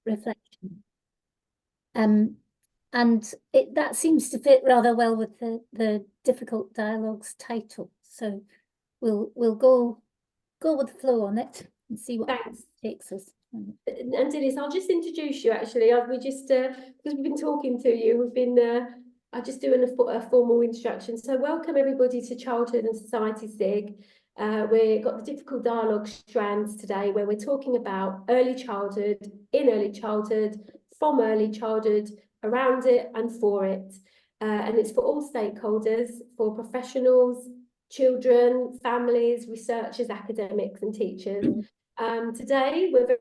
reflection. And that seems to fit rather well with the difficult dialogues title. So we'll go with the flow on it and see what takes us. And Dilys, I'll just introduce you actually. We just because we've been talking to you, we've been I just doing a formal introduction. So welcome everybody to Childhood and Society SIG. We've got the difficult dialogue strands today where we're talking about early childhood, in early childhood, from early childhood, around it and for it. And it's for all stakeholders, for professionals, children, families, researchers, academics and teachers. Today we're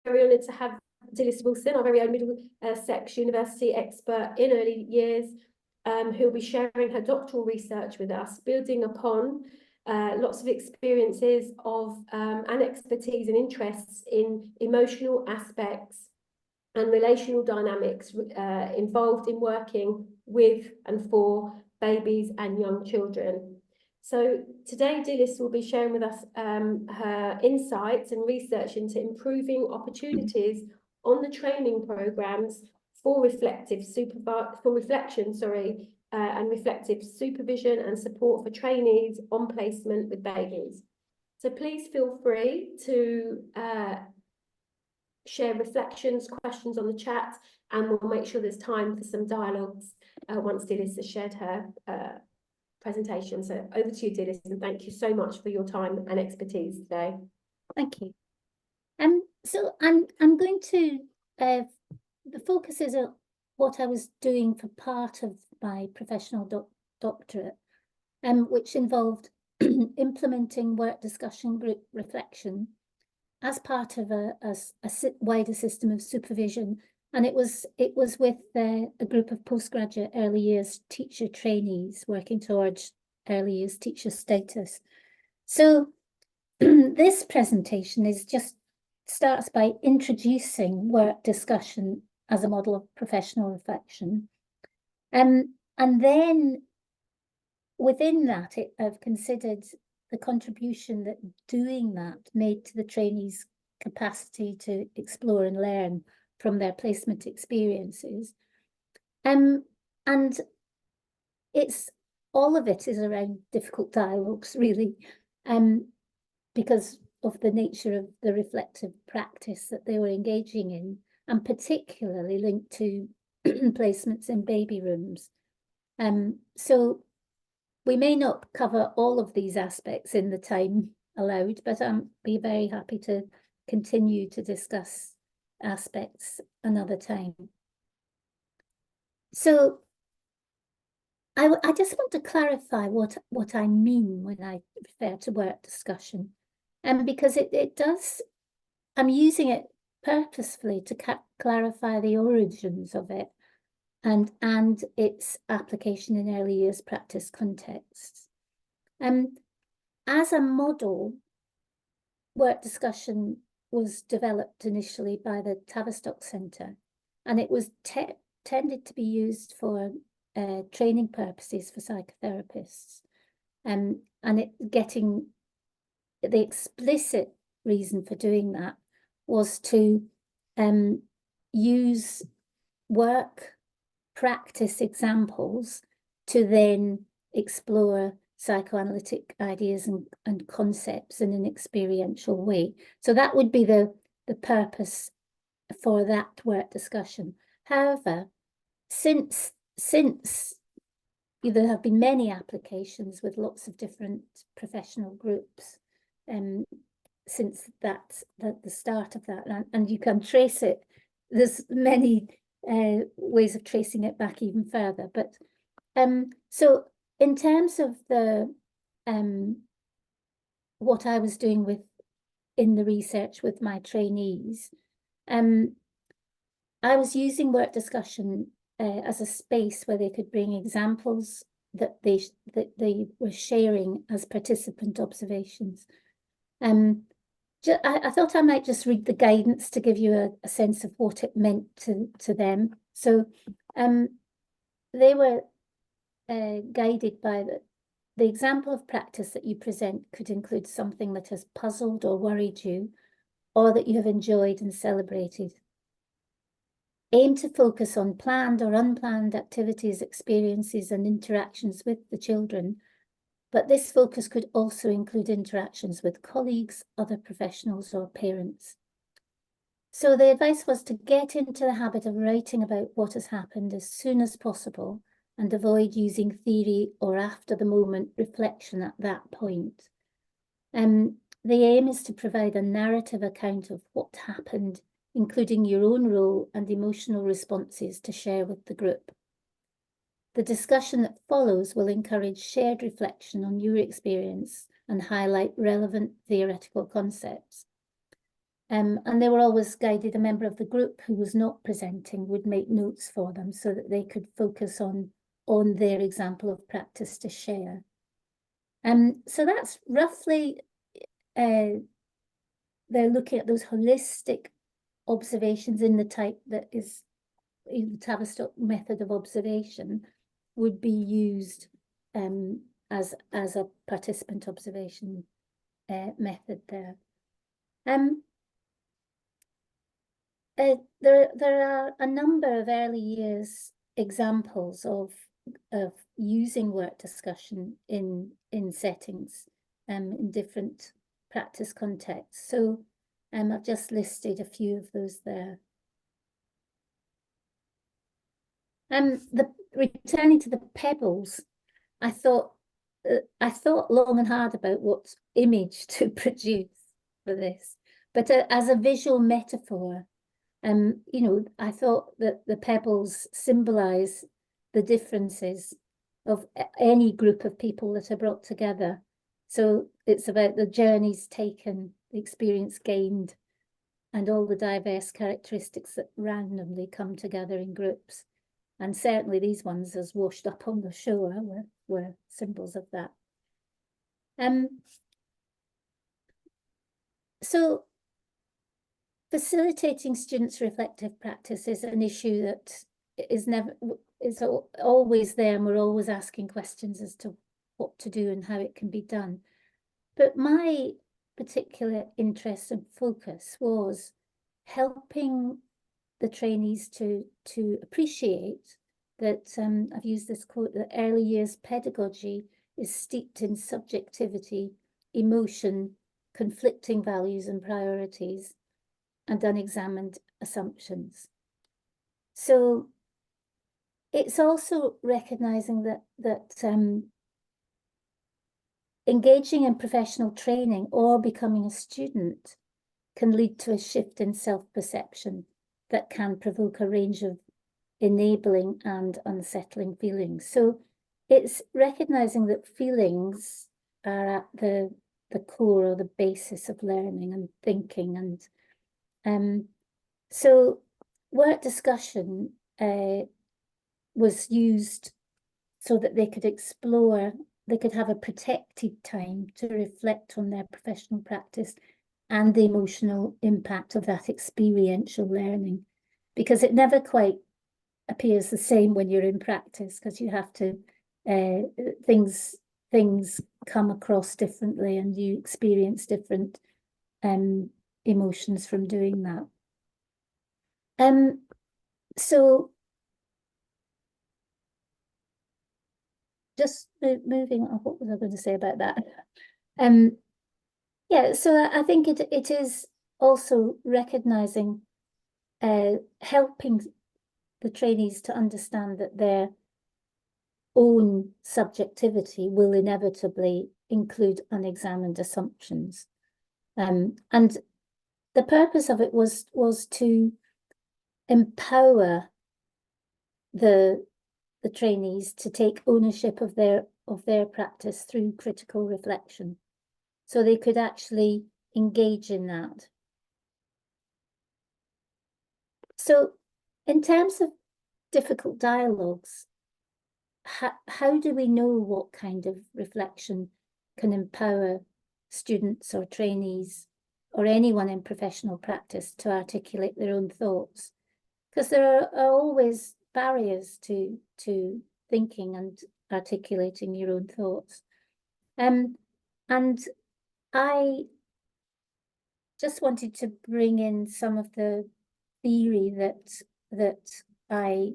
very honoured to have Dilys Wilson, our very own Middlesex University expert in early years, who will be sharing her doctoral research with us, building upon lots of experiences of and expertise and interests in emotional aspects and relational dynamics involved in working with and for babies and young children. So today, Dilys will be sharing with us her insights and research into improving opportunities on the training programs for reflection, and reflective supervision and support for trainees on placement with babies. So please feel free to share reflections, questions on the chat, and we'll make sure there's time for some dialogues once Dilys has shared her presentation. So over to you, Dilys, and thank you so much for your time and expertise today. Thank you. So I'm going to the focus is on what I was doing for part of my professional doctorate, which involved implementing work discussion group reflection as part of a wider system of supervision. And it was with a group of postgraduate early years teacher trainees working towards early years teacher status. So this presentation starts by introducing work discussion as a model of professional reflection. And then within that, I've considered the contribution that doing that made to the trainees' capacity to explore and learn from their placement experiences. And all of it is around difficult dialogues, really, because of the nature of the reflective practice that they were engaging in, and particularly linked to placements in baby rooms. So we may not cover all of these aspects in the time allowed, but I'll be very happy to continue to discuss aspects another time. So I just want to clarify what I mean when I refer to work discussion, and because it does, I'm using it purposefully to clarify the origins of it and its application in early years practice contexts. As a model, work discussion was developed initially by the Tavistock Centre, and it was tended to be used for training purposes for psychotherapists. And getting the explicit reason for doing that was to use work practice examples to then explore psychoanalytic ideas and concepts in an experiential way. So that would be the purpose for that work discussion. However, since there have been many applications with lots of different professional groups since the start of that, and you can trace it. There's many ways of tracing it back even further, but so in terms of the what I was doing in the research with my trainees, I was using work discussion as a space where they could bring examples that they were sharing as participant observations. I thought I might just read the guidance to give you a sense of what it meant to them. So they were guided by the example of practice that you present could include something that has puzzled or worried you, or that you have enjoyed and celebrated. aim to focus on planned or unplanned activities, experiences, and interactions with the children. But this focus could also include interactions with colleagues, other professionals, or parents. So the advice was to get into the habit of writing about what has happened as soon as possible and avoid using theory or after the moment reflection at that point. The aim is to provide a narrative account of what happened, including your own role and emotional responses to share with the group. The discussion that follows will encourage shared reflection on your experience and highlight relevant theoretical concepts. And they were always guided. A member of the group who was not presenting would make notes for them so that they could focus on their example of practice to share. So that's roughly, they're looking at those holistic observations in the type that is the Tavistock method of observation would be used as a participant observation method there. There are a number of early years examples of using work discussion in settings in different practice contexts. So I've just listed a few of those there. Returning to the pebbles, I thought long and hard about what image to produce for this, but as a visual metaphor, you know, I thought that the pebbles symbolize the differences of any group of people that are brought together. So it's about the journeys taken, the experience gained, and all the diverse characteristics that randomly come together in groups. And certainly these ones as washed up on the shore were symbols of that. So facilitating students' reflective practice is an issue that is always there, and we're always asking questions as to what to do and how it can be done. But my particular interest and focus was helping the trainees to appreciate that, I've used this quote, that early years pedagogy is steeped in subjectivity, emotion, conflicting values and priorities, and unexamined assumptions. So it's also recognizing that engaging in professional training or becoming a student can lead to a shift in self-perception that can provoke a range of enabling and unsettling feelings. So it's recognizing that feelings are at the core or the basis of learning and thinking. And so work discussion was used so that they could explore, they could have a protected time to reflect on their professional practice and the emotional impact of that experiential learning, because it never quite appears the same when you're in practice, because you have to, things come across differently and you experience different emotions from doing that. So just moving on, what was I going to say about that? Yeah, so I think it is also recognizing, helping the trainees to understand that their own subjectivity will inevitably include unexamined assumptions. And the purpose of it was to empower the trainees to take ownership of their practice through critical reflection, so they could actually engage in that. So in terms of difficult dialogues, how do we know what kind of reflection can empower students or trainees or anyone in professional practice to articulate their own thoughts? Because there are always barriers to thinking and articulating your own thoughts. And I just wanted to bring in some of the theory that that I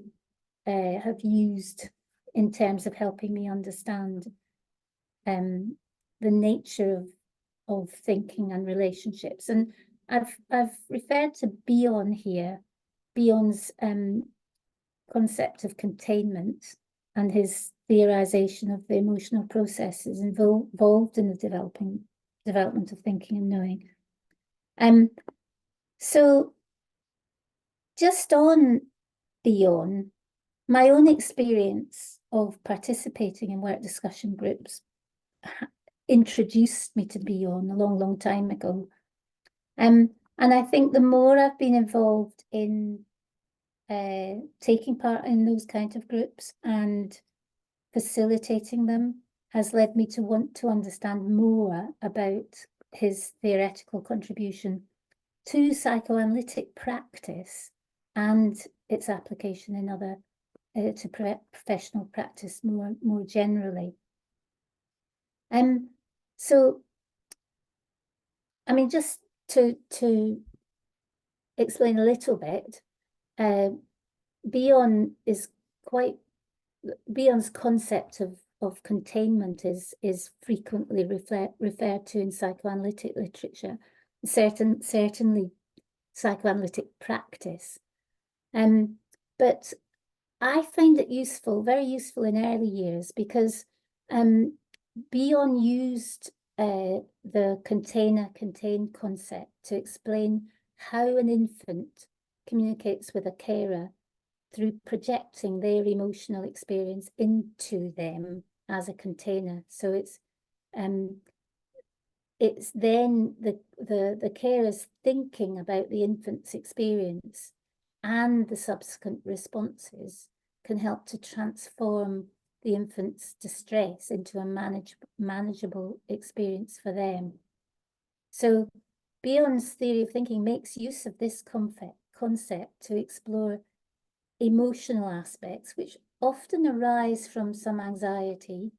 have used in terms of helping me understand the nature of thinking and relationships. And I've referred to Bion here, Bion's concept of containment and his theorization of the emotional processes involved in the development of thinking and knowing. So just on Bion, my own experience of participating in work discussion groups introduced me to Bion a long time ago. And I think the more I've been involved in taking part in those kinds of groups and facilitating them has led me to want to understand more about his theoretical contribution to psychoanalytic practice and its application in other to professional practice more generally. So, I mean, just to explain a little bit, Bion's concept of containment is frequently referred to in psychoanalytic literature, certainly psychoanalytic practice. But I find it very useful in early years, because Bion used the contained concept to explain how an infant communicates with a carer through projecting their emotional experience into them as a container. So it's then the carer's thinking about the infant's experience and the subsequent responses can help to transform the infant's distress into a manageable experience for them. So Bion's theory of thinking makes use of this concept to explore emotional aspects which often arise from some anxiety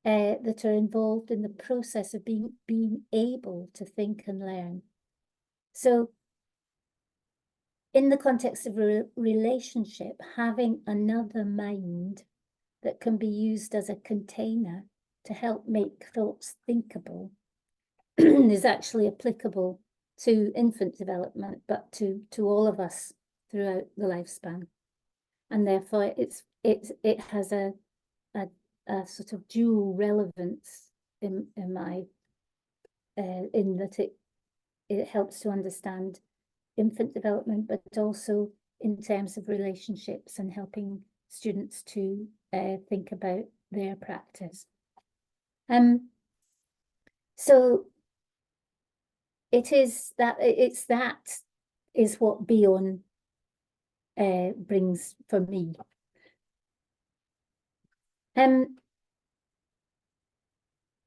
that are involved in the process of being able to think and learn. So in the context of a relationship, having another mind that can be used as a container to help make thoughts thinkable is actually applicable to infant development, but to all of us throughout the lifespan. And therefore it has a sort of dual relevance in that it helps to understand infant development, but also in terms of relationships and helping students to think about their practice. So that is what Bion brings for me.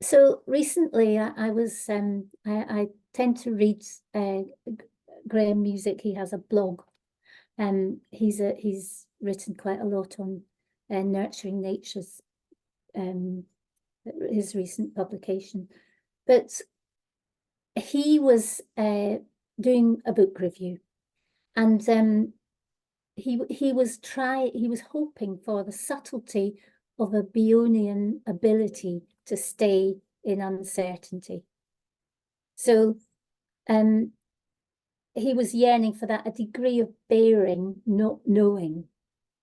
So recently I tend to read Graham Music. He has a blog, and he's written quite a lot on nurturing nature's his recent publication. But he was doing a book review, and he was hoping for the subtlety of a Bionian ability to stay in uncertainty. So he was yearning for that, a degree of bearing, not knowing,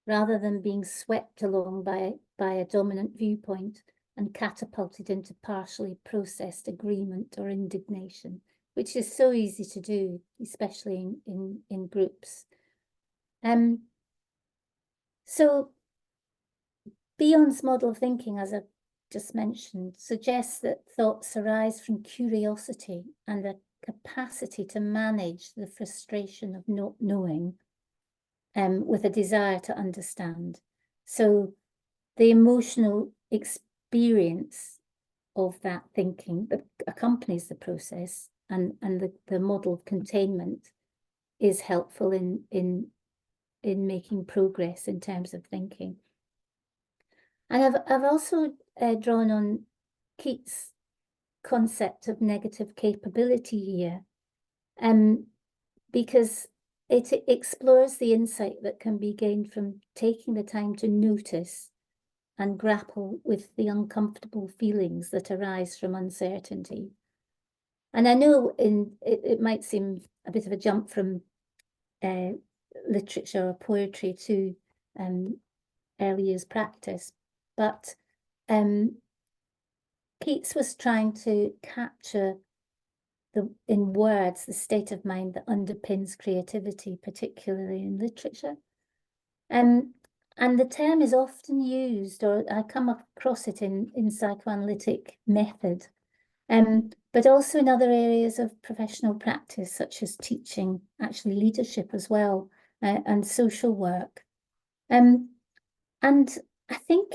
rather than being swept along by a dominant viewpoint and catapulted into partially processed agreement or indignation, which is so easy to do, especially in groups. So Bion's model of thinking, as I've just mentioned, suggests that thoughts arise from curiosity and a capacity to manage the frustration of not knowing, with a desire to understand. So the emotional experience of that thinking that accompanies the process, and the model of containment is helpful in making progress in terms of thinking. And I've also drawn on Keats' concept of negative capability here, because it explores the insight that can be gained from taking the time to notice and grapple with the uncomfortable feelings that arise from uncertainty. And I know it might seem a bit of a jump from literature or poetry to early years practice, but Keats was trying to capture in words the state of mind that underpins creativity, particularly in literature. And the term is often used, or I come across it in psychoanalytic method, but also in other areas of professional practice, such as teaching, actually leadership as well, and social work. And I think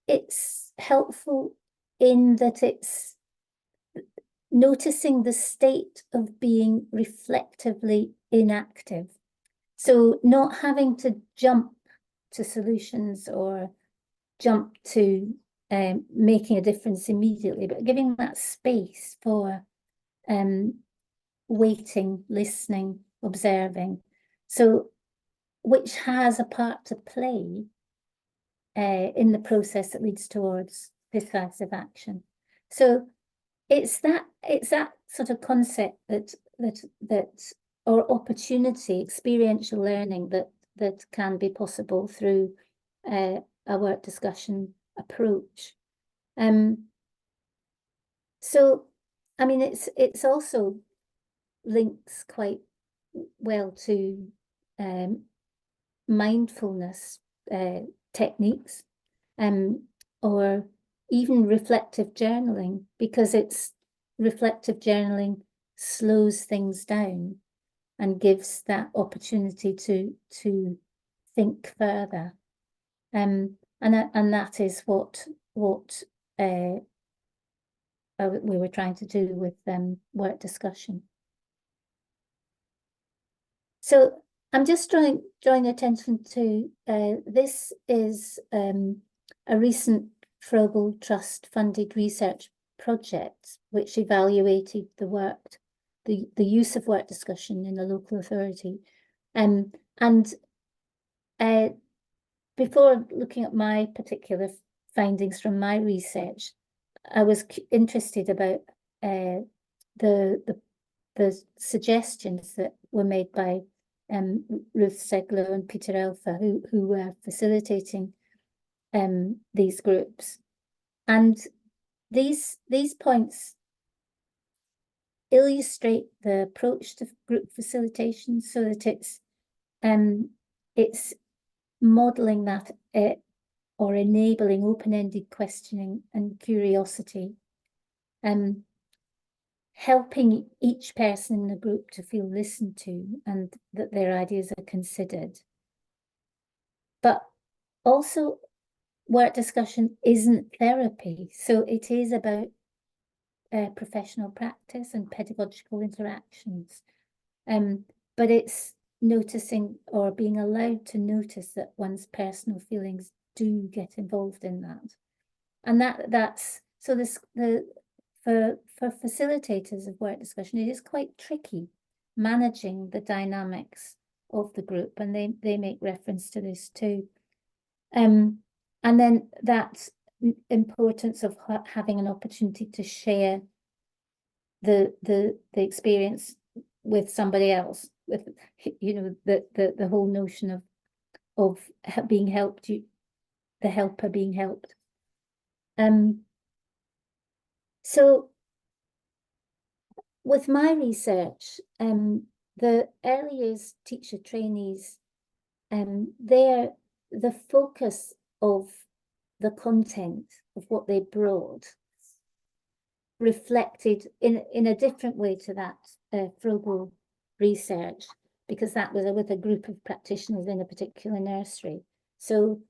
it's helpful in that it's noticing the state of being reflectively inactive. So not having to jump to solutions or jump to making a difference immediately, but giving that space for waiting, listening, observing. So which has a part to play in the process that leads towards decisive action. So it's that sort of concept that or opportunity, experiential learning that can be possible through a work discussion approach. So I mean it's also links quite well to mindfulness techniques or even reflective journaling, because it's reflective journaling slows things down and gives that opportunity to think further. And that is what we were trying to do with work discussion. So I'm just drawing attention to this is a recent Frobel Trust funded research project which evaluated the use of work discussion in a local authority. And before looking at my particular findings from my research, I was interested about the suggestions that were made by Ruth Segler and Peter Elfa, who were facilitating these groups. And these points illustrate the approach to group facilitation so that it's modeling that or enabling open-ended questioning and curiosity, helping each person in the group to feel listened to and that their ideas are considered. But also, work discussion isn't therapy, so it is about professional practice and pedagogical interactions. But it's noticing or being allowed to notice that one's personal feelings do get involved in that. And that's so this for facilitators of work discussion, it is quite tricky managing the dynamics of the group, and they make reference to this too. And then that importance of having an opportunity to share the experience with somebody else, with the whole notion of being helped, the helper being helped. So with my research, the early years teacher trainees, the focus of the content of what they brought reflected in a different way to that Frobel research, because that was with a group of practitioners in a particular nursery. So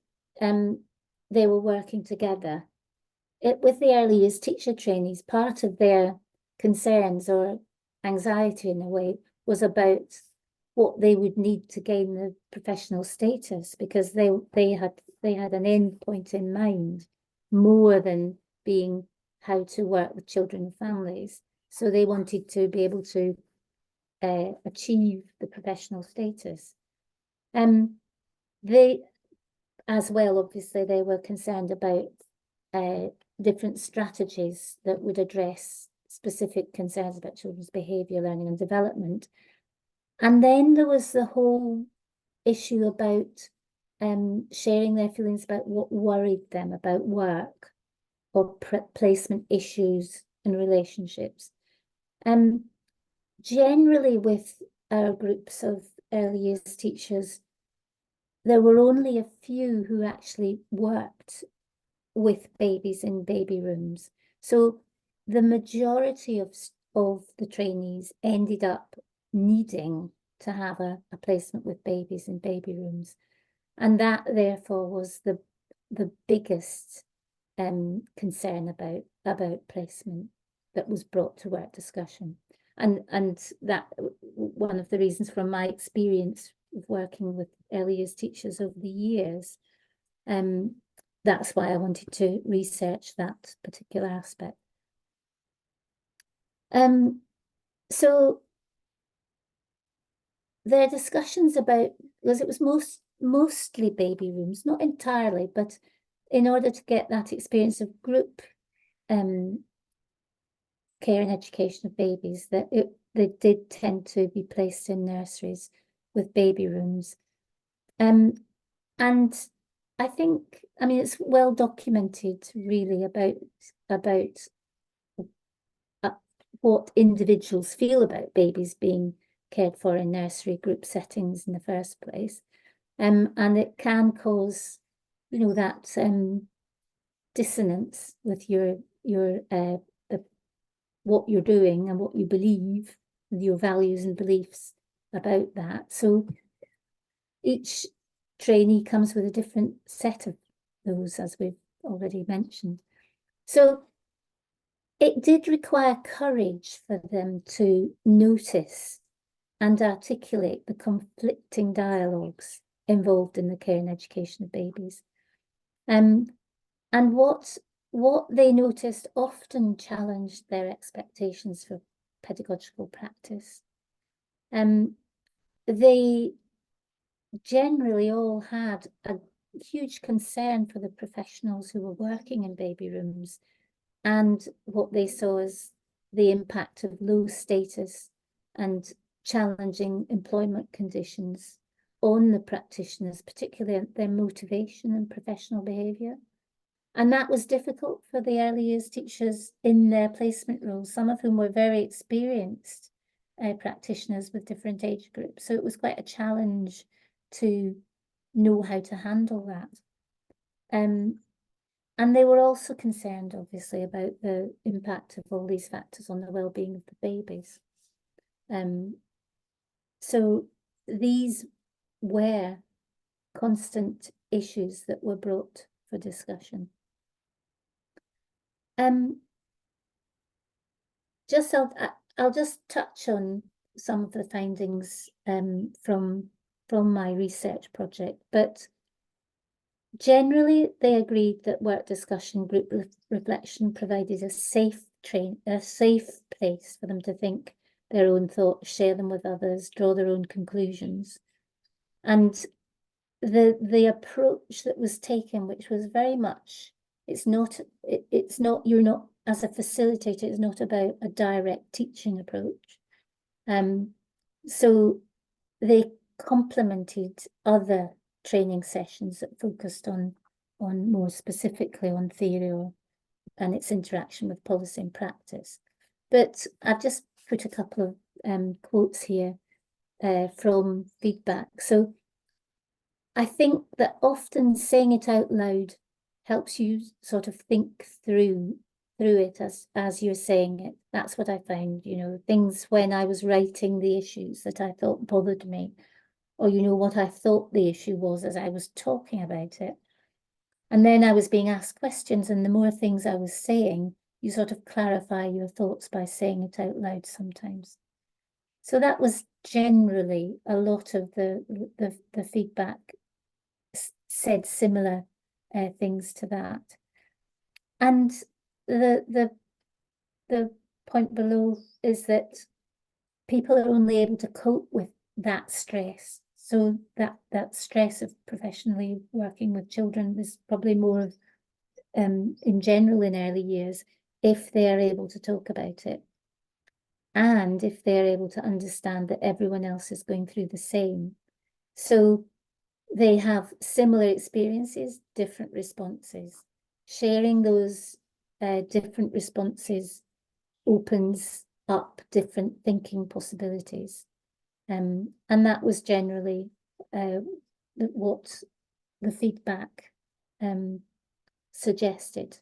they were working together. With the early years teacher trainees, part of their concerns or anxiety in a way was about what they would need to gain the professional status, because they had an end point in mind more than being how to work with children and families. So they wanted to be able to achieve the professional status. They, as well, obviously, they were concerned about different strategies that would address specific concerns about children's behaviour, learning and development. And then there was the whole issue about sharing their feelings about what worried them about work or placement issues and relationships. Generally with our groups of early years teachers, there were only a few who actually worked with babies in baby rooms. So the majority of the trainees ended up needing to have a placement with babies in baby rooms. And that therefore was the biggest concern about placement that was brought to work discussion. And that one of the reasons from my experience of working with early years teachers over the years, that's why I wanted to research that particular aspect. So there are discussions about, because it was mostly baby rooms, not entirely, but in order to get that experience of group care and education of babies, that they did tend to be placed in nurseries with baby rooms. And I think, I mean, it's well documented really about what individuals feel about babies being cared for in nursery group settings in the first place. And it can cause, you know, that dissonance with what you're doing and what you believe, your values and beliefs about that. So each trainee comes with a different set of those, as we've already mentioned. So it did require courage for them to notice and articulate the conflicting dialogues involved in the care and education of babies. And what they noticed often challenged their expectations for pedagogical practice. They generally all had a huge concern for the professionals who were working in baby rooms and what they saw as the impact of low status and challenging employment conditions on the practitioners, particularly their motivation and professional behaviour. And that was difficult for the early years teachers in their placement roles, some of whom were very experienced practitioners with different age groups. So it was quite a challenge to know how to handle that. And they were also concerned, obviously, about the impact of all these factors on the well-being of the babies. So these were constant issues that were brought for discussion. I'll just touch on some of the findings from my research project, but generally they agreed that work discussion group reflection provided a safe place for them to think their own thoughts, share them with others, draw their own conclusions. And the approach that was taken, which was very much, you're not, as a facilitator, it's not about a direct teaching approach. So they complemented other training sessions that focused on more specifically on theory and its interaction with policy and practice. But I've just put a couple of quotes here from feedback. So I think that often saying it out loud helps you sort of think through it as you're saying it. That's what I found, you know, things when I was writing the issues that I thought bothered me, or, you know, what I thought the issue was as I was talking about it. And then I was being asked questions, and the more things I was saying, you sort of clarify your thoughts by saying it out loud sometimes. So that was generally a lot of the feedback said similar things to that. And the point below is that people are only able to cope with that stress. So that stress of professionally working with children is probably more of in general in early years, if they are able to talk about it. And if they're able to understand that everyone else is going through the same. So they have similar experiences, different responses. Sharing those different responses opens up different thinking possibilities. And that was generally what the feedback suggested.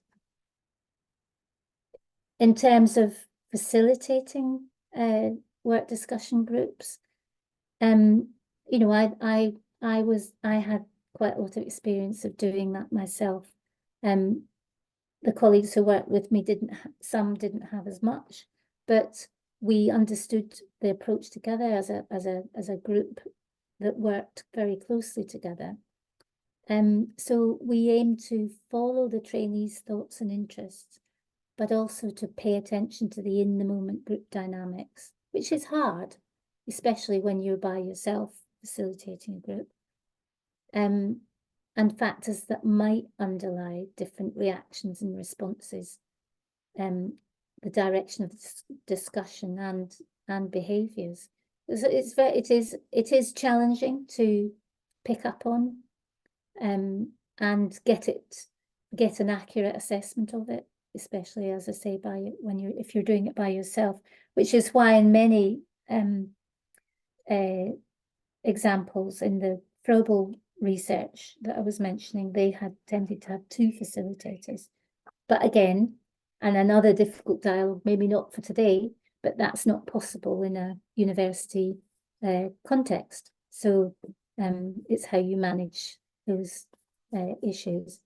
In terms of facilitating work discussion groups, you know, I had quite a lot of experience of doing that myself. The colleagues who worked with me some didn't have as much, but we understood the approach together as a group that worked very closely together. So we aim to follow the trainees' thoughts and interests, but also to pay attention to the in-the-moment group dynamics, which is hard, especially when you're by yourself facilitating a group, and factors that might underlie different reactions and responses, the direction of discussion and behaviours. It is challenging to pick up on and get an accurate assessment of it, especially, as I say, if you're doing it by yourself, which is why in many examples in the Frobel research that I was mentioning, they had tended to have 2 facilitators. But again, and another difficult dialogue, maybe not for today, but that's not possible in a university context. So it's how you manage those issues.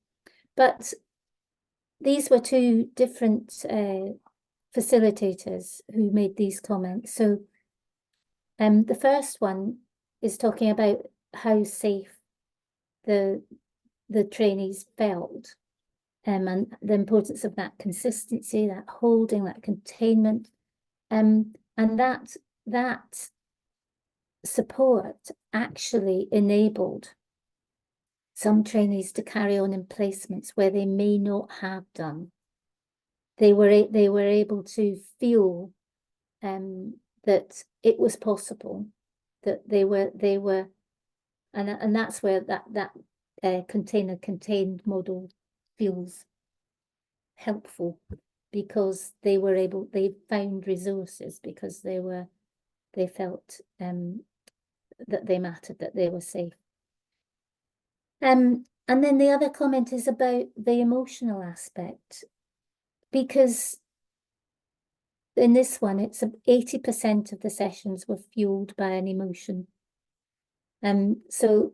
But these were 2 different facilitators who made these comments. So the first one is talking about how safe the trainees felt, and the importance of that consistency, that holding, that containment, and that support actually enabled some trainees to carry on in placements where they may not have done. They were able to feel that it was possible, that they were, and that's where that contained model feels helpful, because they found resources, because they felt that they mattered, that they were safe. And then the other comment is about the emotional aspect, because in this one, it's 80% of the sessions were fueled by an emotion. So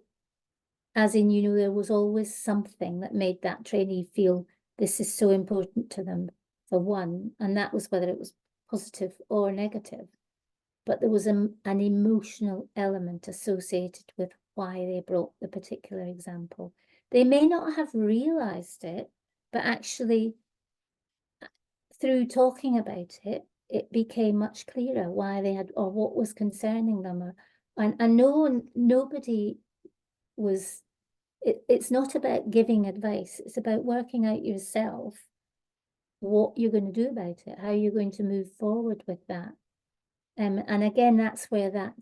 as in, you know, there was always something that made that trainee feel this is so important to them, for one, and that was whether it was positive or negative. But there was an emotional element associated with why they brought the particular example. They may not have realized it, but actually through talking about it, it became much clearer why they had, or what was concerning them. And nobody was, it's not about giving advice, it's about working out yourself what you're going to do about it, how you're going to move forward with that. And again, that's where that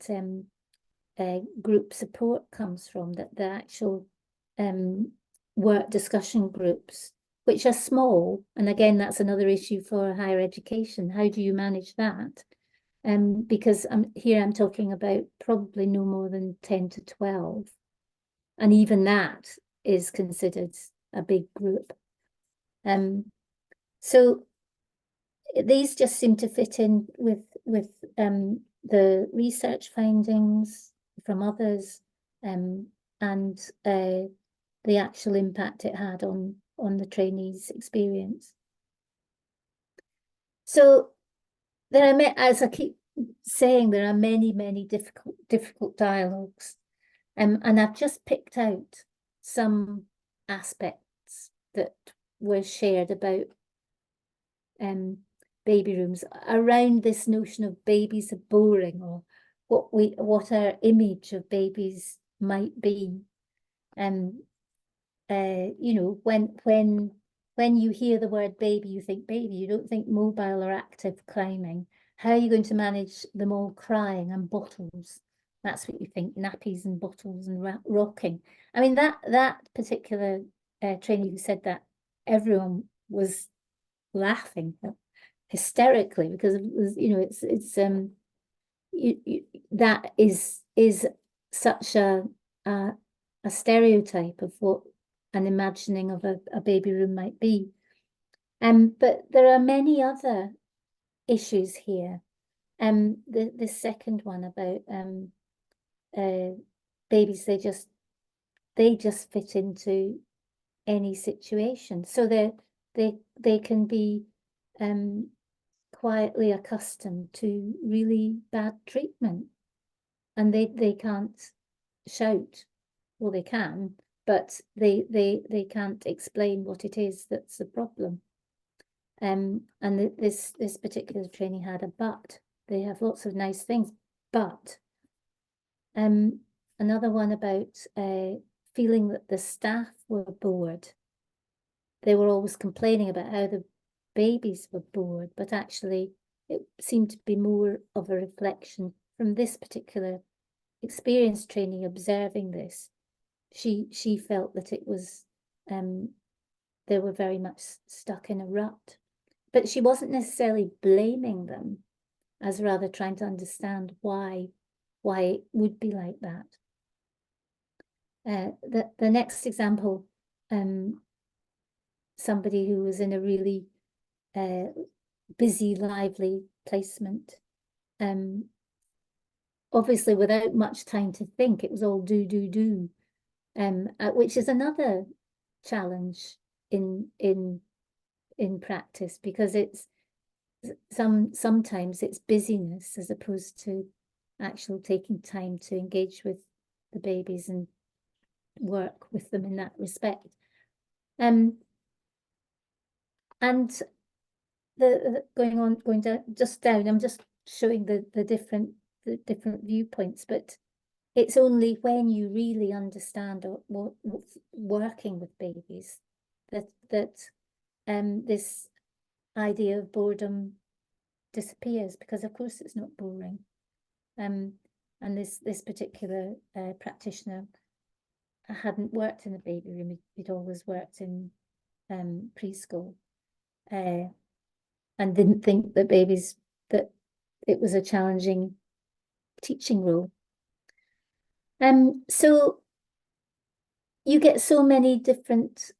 group support comes from, that the actual work discussion groups, which are small, and again, that's another issue for higher education. How do you manage that? Because I'm talking about probably no more than 10 to 12. And even that is considered a big group. So these just seem to fit in with the research findings from others, and the actual impact it had on the trainees' experience. So there are, as I keep saying, there are many difficult dialogues, and I've just picked out some aspects that were shared about baby rooms around this notion of babies are boring, or what our image of babies might be. You know, when you hear the word baby, you think baby, you don't think mobile or active climbing. How are you going to manage them all crying and bottles? That's what you think, nappies and bottles and rocking. I mean, that particular trainee who said that, everyone was laughing hysterically, because it was, you know, that is such a stereotype of what an imagining of a baby room might be. But there are many other issues here. The second one about babies, they just fit into any situation. So they can be quietly accustomed to really bad treatment, and they can't shout. Well, they can, but they can't explain what it is that's the problem. And this particular training had a but. They have lots of nice things, but another one about feeling that the staff were bored. They were always complaining about how the babies were bored, but actually it seemed to be more of a reflection from this particular experienced trainee observing this. She felt that it was they were very much stuck in a rut, but she wasn't necessarily blaming them, as rather trying to understand why it would be like that. The next example, somebody who was in a really busy, lively placement, obviously without much time to think. It was all do, which is another challenge in practice, because it's sometimes it's busyness as opposed to actual taking time to engage with the babies and work with them in that respect. And going down, I'm just showing the different viewpoints, but it's only when you really understand what's working with babies that this idea of boredom disappears, because of course it's not boring. And this particular practitioner hadn't worked in a baby room. He'd always worked in preschool, and didn't think that it was a challenging teaching role. So you get so many different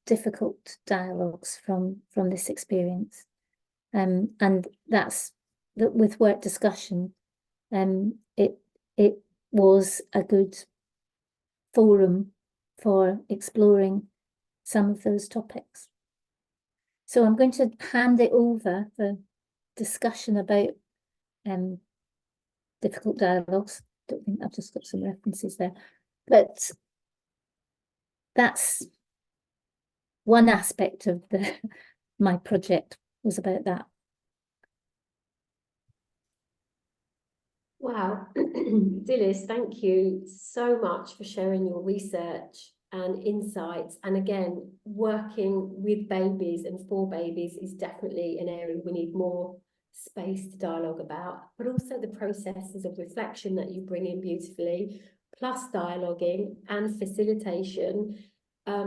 difficult dialogues from this experience, and that's that with work discussion. It was a good forum for exploring some of those topics. So I'm going to hand it over for discussion about difficult dialogues. Don't think I've just got some references there, but that's one aspect of my project was about that. Wow, Dilys, thank you so much for sharing your research and insights. And again, working with babies and for babies is definitely an area we need more space to dialogue about, but also the processes of reflection that you bring in beautifully, plus dialoguing and facilitation.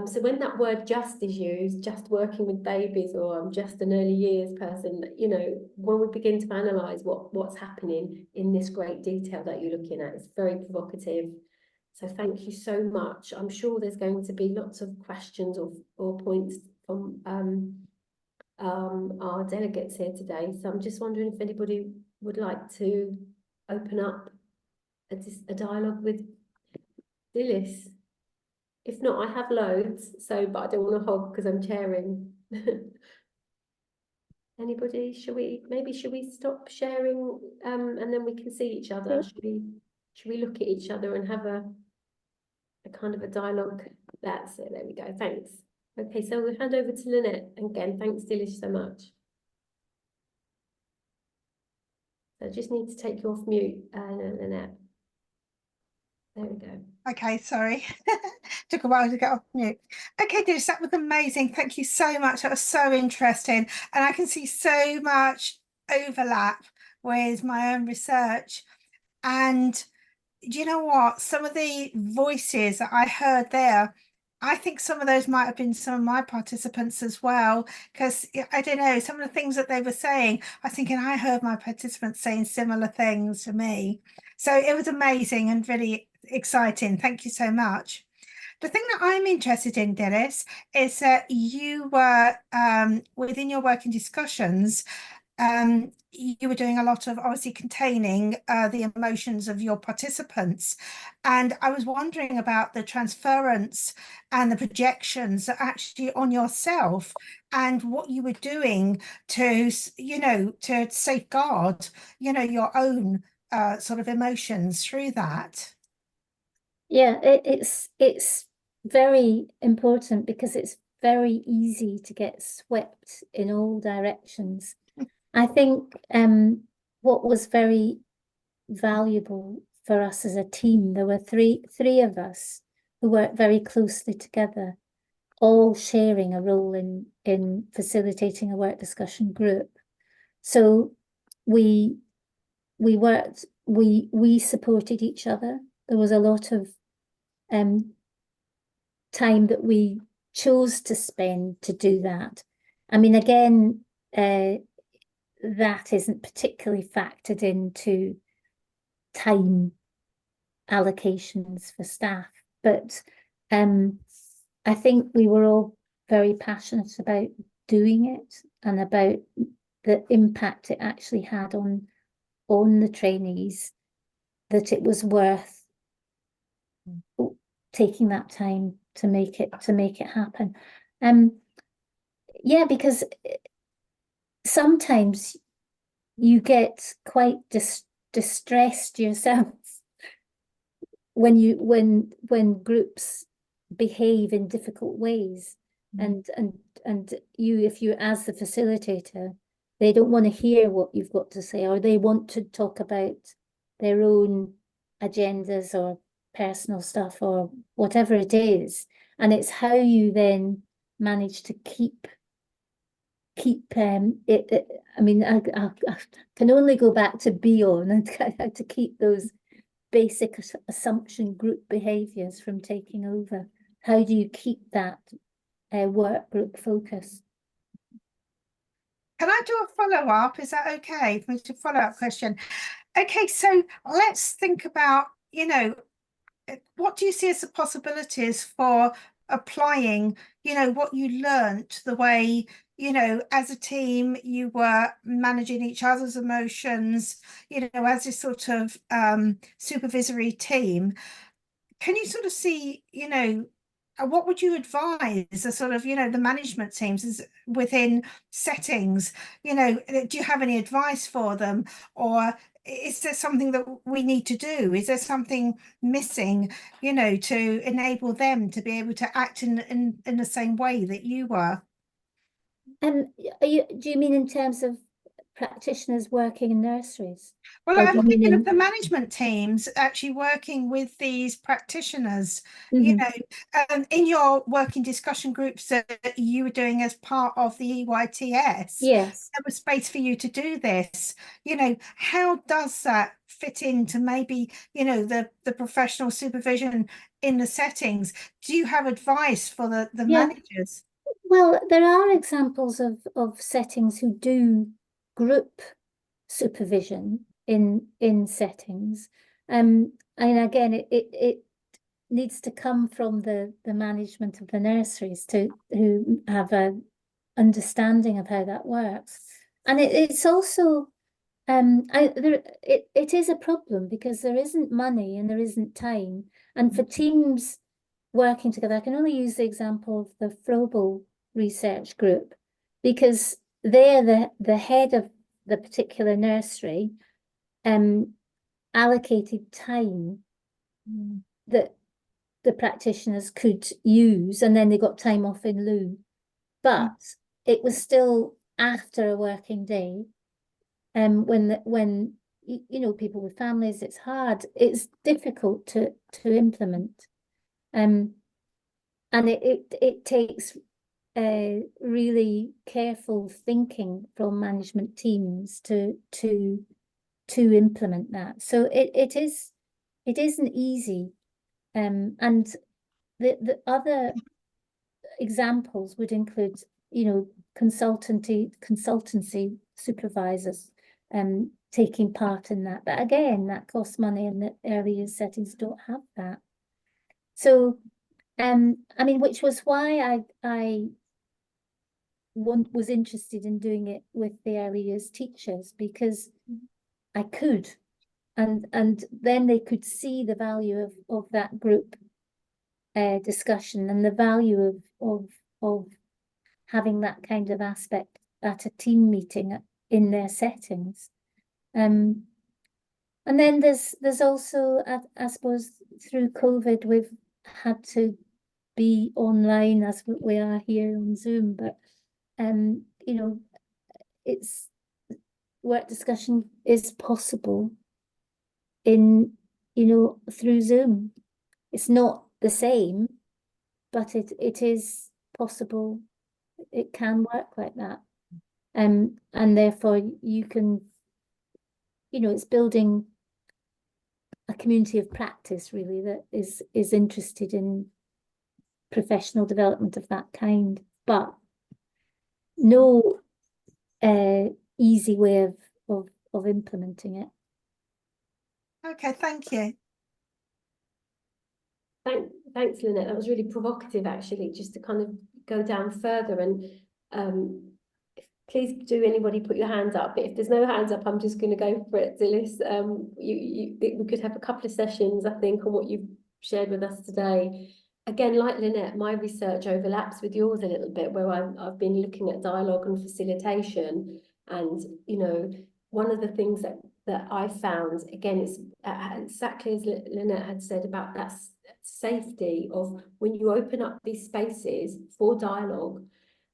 So when that word just is used, just working with babies, or I'm just an early years person, you know, when we begin to analyse what's happening in this great detail that you're looking at, it's very provocative. So thank you so much. I'm sure there's going to be lots of questions or points from our delegates here today. So I'm just wondering if anybody would like to open up a dialogue with Dilys. If not, I have loads, but I don't want to hog because I'm chairing. Anybody? Should we stop sharing and then we can see each other? Should we look at each other and have a kind of a dialogue? That's it. There we go. Thanks. Okay, so we'll hand over to Lynette. And again, thanks, Dilys, so much. So I just need to take you off mute, Lynette. There we go. Okay, sorry. Took a while to get off mute. Okay, Dennis, that was amazing. Thank you so much. That was so interesting. And I can see so much overlap with my own research. And do you know what? Some of the voices that I heard there, I think some of those might have been some of my participants as well. Because I don't know, some of the things that they were saying, I think, and I heard my participants saying similar things to me. So it was amazing and really exciting. Thank you so much. The thing that I'm interested in, Dennis, is that you were within your working discussions, you were doing a lot of obviously containing the emotions of your participants. And I was wondering about the transference and the projections actually on yourself and what you were doing to, to safeguard, your own sort of emotions through that. Yeah, it's very important because it's very easy to get swept in all directions. I think what was very valuable for us as a team, there were three of us who worked very closely together, all sharing a role in facilitating a work discussion group. So we supported each other. There was a lot of time that we chose to spend to do that. I mean, again, that isn't particularly factored into time allocations for staff, but I think we were all very passionate about doing it and about the impact it actually had on the trainees, that it was worth taking that time to make it happen. Yeah, because sometimes you get quite distressed yourself when groups behave in difficult ways, and you, if you as the facilitator, they don't want to hear what you've got to say, or they want to talk about their own agendas or personal stuff or whatever it is, and it's how you then manage to keep it. I mean, I can only go back to Bion and how to keep those basic assumption group behaviors from taking over. How do you keep that work group focus? Can I do a follow-up? Is that okay? For me to follow-up question. Okay, so let's think about, what do you see as the possibilities for applying, what you learnt, the way, as a team, you were managing each other's emotions, as this sort of supervisory team. Can you sort of see, what would you advise the sort of, the management teams within settings? Do you have any advice for them? Or is there something that we need to do? Is there something missing, to enable them to be able to act in the same way that you were? Do you mean in terms of practitioners working in nurseries? Well, Or do you I'm mean thinking of in... the management teams actually working with these practitioners, Mhm. in your working discussion groups that you were doing as part of the EYTS. Yes. There was space for you to do this. How does that fit into maybe, the professional supervision in the settings? Do you have advice for the Yeah. managers? Well, there are examples of settings who do group supervision in settings. And again, it needs to come from the management of the nurseries who have a understanding of how that works. And it's also it is a problem because there isn't money and there isn't time. And for teams working together, I can only use the example of the Frobel research group, because they're the head of the particular nursery allocated time that the practitioners could use, and then they got time off in lieu. But it was still after a working day, when you know, people with families, it's hard, it's difficult to implement. And it takes really careful thinking from management teams to implement that. So it isn't easy. And the other examples would include, you know, consultancy supervisors taking part in that. But again, that costs money, and the early years settings don't have that. So I mean, which was why I was interested in doing it with the early years teachers, because I could, and then they could see the value of that group discussion, and the value of having that kind of aspect at a team meeting in their settings. And then there's also, I suppose, through COVID, we've had to be online as we are here on Zoom, but you know, it's work discussion is possible in, you know, through Zoom. It's not the same, but it is possible. It can work like that. And therefore you can, you know, it's building a community of practice really that is interested in professional development of that kind, but no easy way of implementing it. Okay, thank you. Thanks, Lynette. That was really provocative, actually, just to kind of go down further. And please do anybody put your hands up. But if there's no hands up, I'm just going to go for it, Dilys. We could have a couple of sessions, I think, on what you've shared with us today. Again, like Lynette, my research overlaps with yours a little bit, where I've been looking at dialogue and facilitation. And, you know, one of the things that I found, again, it's exactly as Lynette had said about that safety of when you open up these spaces for dialogue,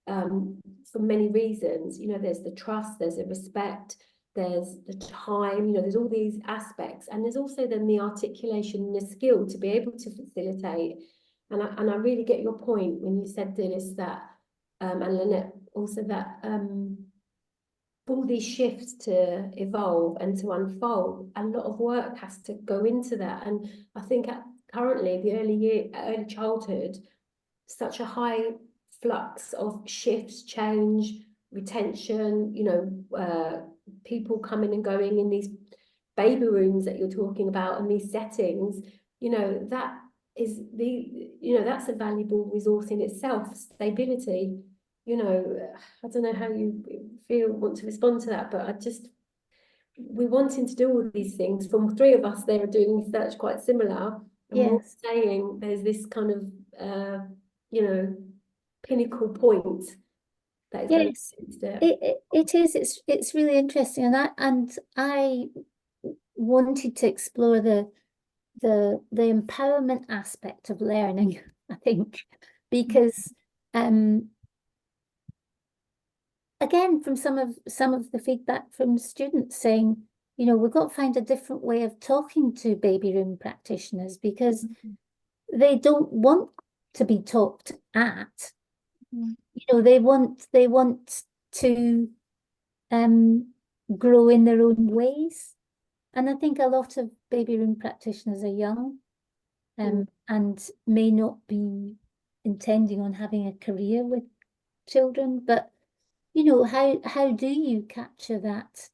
for many reasons. You know, there's the trust, there's the respect, there's the time, you know, there's all these aspects, and there's also then the articulation and the skill to be able to facilitate. And I really get your point when you said, Dilys, that and Lynette also, that all these shifts to evolve and to unfold, a lot of work has to go into that. And I think currently the early childhood, such a high flux of shifts, change, retention, you know, people coming and going in these baby rooms that you're talking about, and these settings, you know, that is that's a valuable resource in itself. Stability, you know, I don't know how you want to respond to that, but we're wanting to do all these things. From three of us there are doing research quite similar, and we're saying there's this kind of you know, pinnacle point that is going to it is. It's really interesting, and I wanted to explore the empowerment aspect of learning, I think, because again, from some of the feedback from students saying, you know, we've got to find a different way of talking to baby room practitioners, because they don't want to be talked at. You know, they want to grow in their own ways. And I think a lot of baby room practitioners are young and may not be intending on having a career with children, but you know, how do you capture that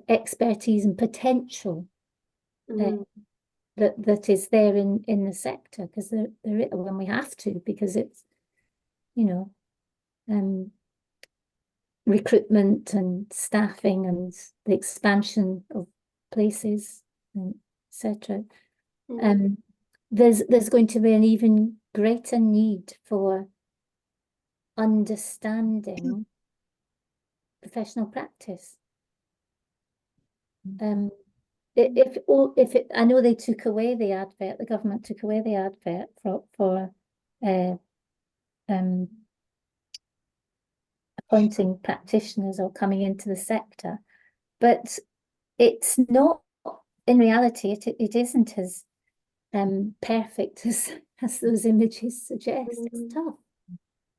expertise and potential that is there in the sector? Because there when we have to, because it's, you know, recruitment and staffing and the expansion of places, etc. There's going to be an even greater need for understanding professional practice. If it, I know they took away the advert, the government took away the advert for appointing practitioners or coming into the sector, but it's not, in reality, it isn't as perfect as those images suggest. It's tough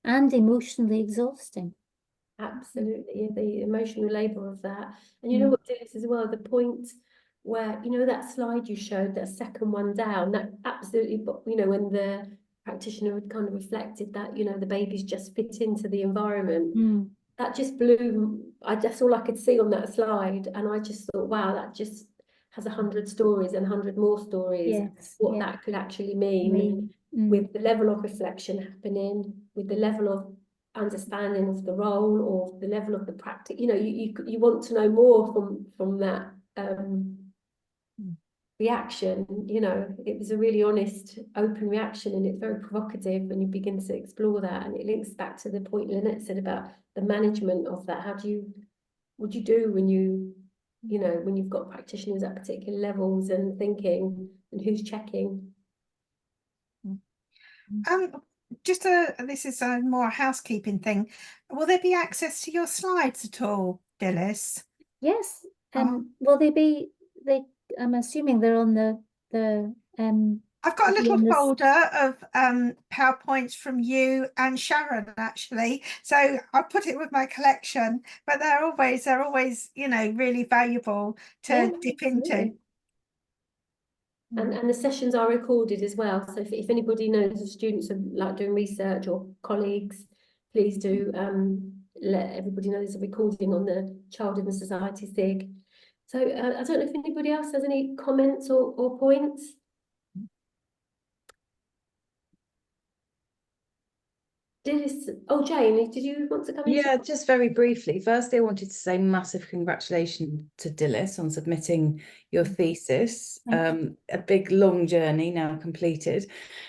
and emotionally exhausting. Absolutely, the emotional labour of that. And you know what, Dennis, as well, the point where, you know, that slide you showed, that second one down, that absolutely, you know, when the practitioner had kind of reflected that, you know, the babies just fit into the environment, that just blew, that's all I could see on that slide. And I just thought, wow, that just has 100 stories and 100 more stories, Yes, what yeah. that could actually mean with the level of reflection happening, with the level of understanding of the role or the level of the practice. You know, you want to know more from that reaction. You know, it was a really honest, open reaction, and it's very provocative when you begin to explore that. And it links back to the point Lynette said about the management of that. What do you do when you know, when you've got practitioners at particular levels and thinking, and who's checking? This is a more housekeeping thing. Will there be access to your slides at all, Dilys? Yes. Will they? I'm assuming they're on the I've got a they'll be little on this. folder of PowerPoints from you and Sharon, actually. So I'll put it with my collection, but they're always, you know, really valuable to dip into. And the sessions are recorded as well. So if anybody knows of students who like doing research or colleagues, please do let everybody know there's a recording on the Child in the Society SIG. So I don't know if anybody else has any comments or points. Oh, Jane, did you want to come in? Yeah, just very briefly. Firstly, I wanted to say massive congratulations to Dilys on submitting your thesis. A big, long journey now completed.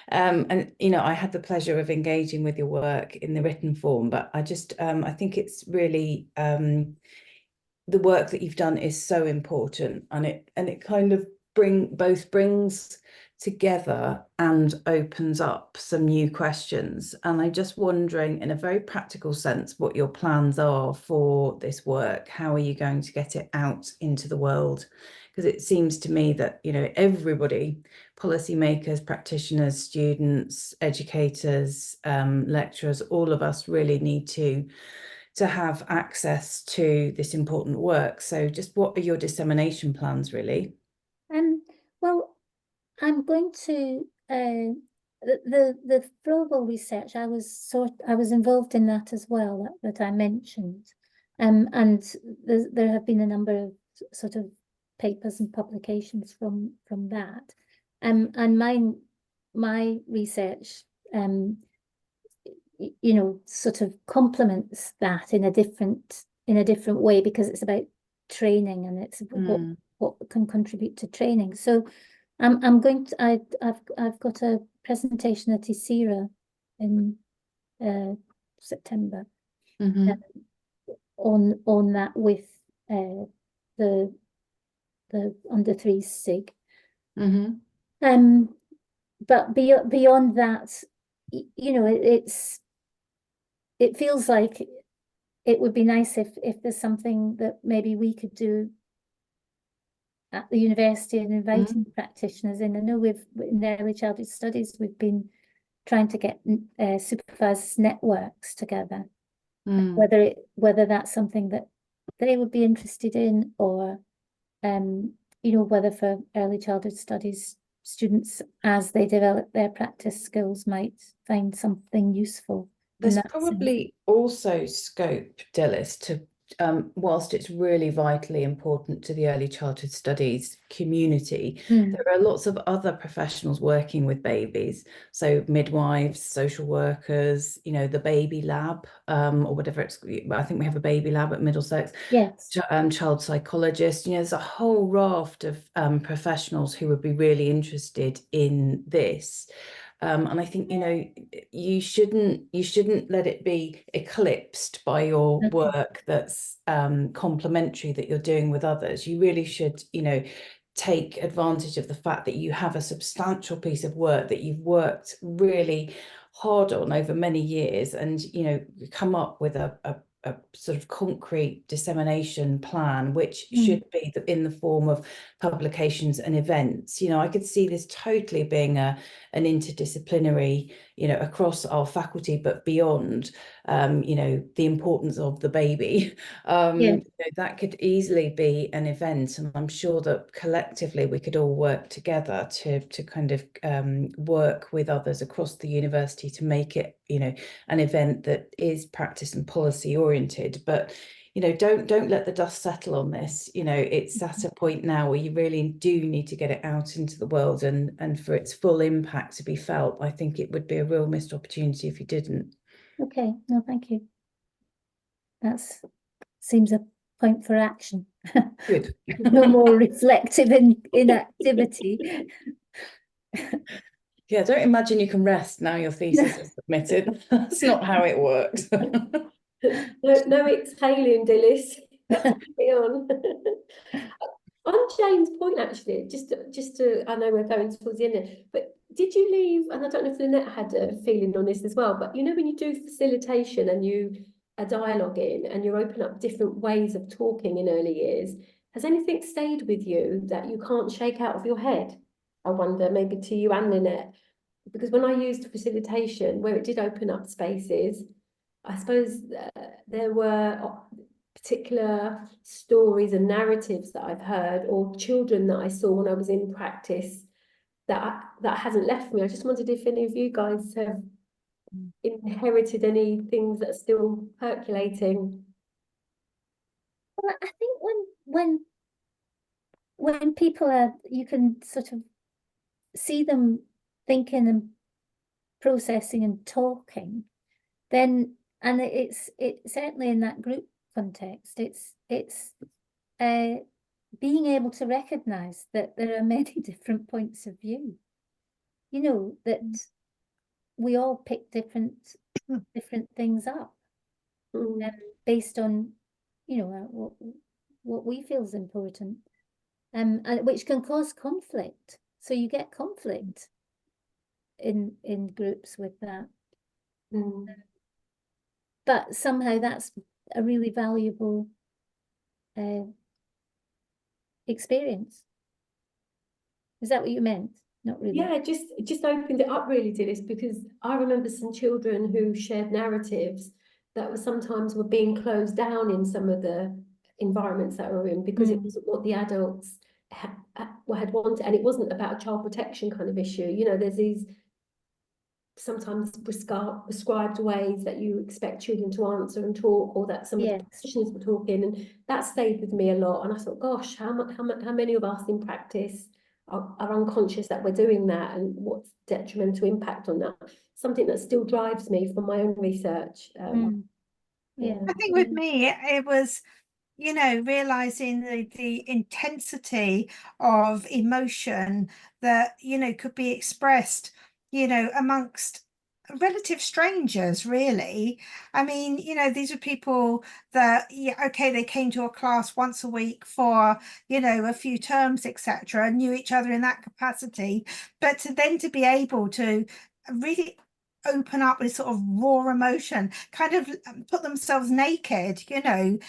And, you know, I had the pleasure of engaging with your work in the written form, but I think it's really, the work that you've done is so important, and it kind of brings together and opens up some new questions. And I'm just wondering, in a very practical sense, what your plans are for this work. How are you going to get it out into the world? Because it seems to me that, you know, everybody, policymakers, practitioners, students, educators, lecturers, all of us really need to have access to this important work. So just what are your dissemination plans, really? Well, I'm going to the Froebel research. I was involved in that as well, that I mentioned, and there have been a number of sort of papers and publications from that, and my research, you know, sort of complements that in a different way, because it's about training, and it's what can contribute to training. So I'm going to I've got a presentation at CERS in September on that with the under 3 SIG. But beyond that, you know, it feels like it would be nice if there's something that maybe we could do at the university and inviting practitioners in. I know in early childhood studies, we've been trying to get supervisors networks together. Whether that's something that they would be interested in, or you know, whether for early childhood studies students, as they develop their practice skills, might find something useful. There's probably also scope, Dilys, to whilst it's really vitally important to the early childhood studies community, there are lots of other professionals working with babies. So midwives, social workers, you know, the baby lab, or whatever it's, I think we have a baby lab at Middlesex. Yes. Child psychologists, you know, there's a whole raft of professionals who would be really interested in this. And I think, you know, you shouldn't let it be eclipsed by your work that's complementary, that you're doing with others. You really should, you know, take advantage of the fact that you have a substantial piece of work that you've worked really hard on over many years, and, you know, come up with a a sort of concrete dissemination plan, which Mm. should be in the form of publications and events. You know, I could see this totally being an interdisciplinary, you know, across our faculty, but beyond, you know, the importance of the baby. Yeah. You know, that could easily be an event, and I'm sure that collectively we could all work together to kind of work with others across the university to make it, you know, an event that is practice and policy oriented. But you know, don't let the dust settle on this. You know, it's at a point now where you really do need to get it out into the world, and for its full impact to be felt. I think it would be a real missed opportunity if you didn't. Okay, no, thank you. That's seems a point for action. Good. No more reflective inactivity. Yeah, don't imagine you can rest now your thesis is submitted. That's not how it works. No exhaling, Dilys. That's carry on. On Jane's point, actually, I know we're going towards the end, but did you leave, and I don't know if Lynette had a feeling on this as well, but you know, when you do facilitation and you are dialoguing and you open up different ways of talking in early years, has anything stayed with you that you can't shake out of your head? I wonder, maybe to you and Lynette, because when I used facilitation, where it did open up spaces, I suppose there were particular stories and narratives that I've heard, or children that I saw when I was in practice, that hasn't left me. I just wondered if any of you guys have inherited any things that are still percolating. Well, I think when people are, you can sort of see them thinking and processing and talking, then, and it's certainly in that group context, it's being able to recognize that there are many different points of view. You know, that we all pick different things up based on, you know, what we feel is important, and which can cause conflict. So you get conflict in groups with that. But somehow that's a really valuable experience. Is that what you meant? Not really. Yeah, it just opened it up really, Dilys, because I remember some children who shared narratives that were being closed down in some of the environments that we're in, because it wasn't what the adults had wanted, and it wasn't about a child protection kind of issue. You know, there's these sometimes prescribed ways that you expect children to answer and talk, or that some of the practitioners were talking, and that stayed with me a lot. And I thought, gosh, how many of us in practice are unconscious that we're doing that, and what's detrimental impact on that? Something that still drives me from my own research. Yeah, I think with me, it was, you know, realizing the intensity of emotion that, you know, could be expressed, you know, amongst relative strangers, really. I mean, you know, these are people that, yeah, okay, they came to a class once a week for, you know, a few terms, etc., and knew each other in that capacity, but to be able to really open up with sort of raw emotion, kind of put themselves naked, you know,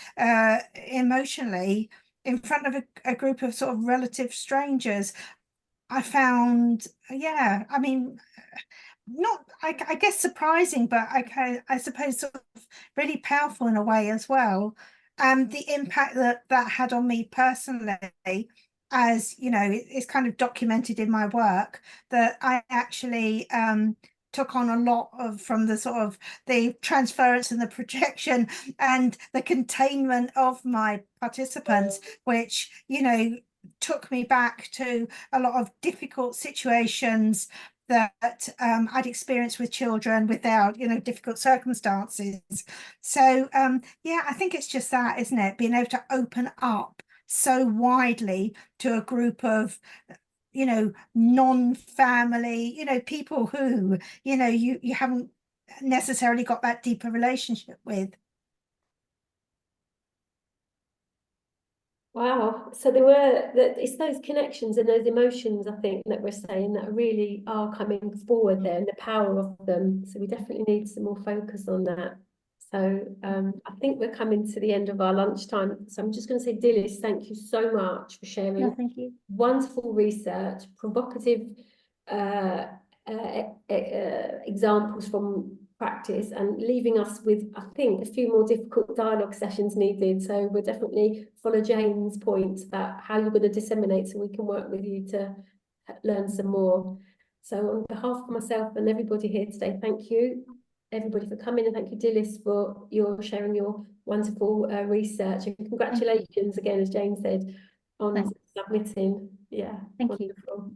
emotionally in front of a group of sort of relative strangers, I found, yeah, I mean, not, I guess surprising, but I suppose sort of really powerful in a way as well. The impact that had on me personally, as you know, it's kind of documented in my work, that I actually took on a lot of from the sort of the transference and the projection and the containment of my participants, which, you know, took me back to a lot of difficult situations that I'd experienced with children without, you know, difficult circumstances. So yeah, I think it's just that, isn't it? Being able to open up so widely to a group of, you know, non-family, you know, people who, you know, you haven't necessarily got that deeper relationship with. Wow. So it's those connections and those emotions, I think, that we're saying that really are coming forward there, and the power of them. So we definitely need some more focus on that. So I think we're coming to the end of our lunchtime. So I'm just going to say, Dilys, thank you so much for sharing No, thank you. wonderful research, provocative examples from practice, and leaving us with, I think, a few more difficult dialogue sessions needed. So we'll definitely follow Jane's point about how you're going to disseminate, so we can work with you to learn some more. So on behalf of myself and everybody here today, thank you everybody for coming, and thank you, Dilys, for your sharing your wonderful research, and congratulations again, as Jane said, on Thanks. submitting. Yeah, Thank you. wonderful.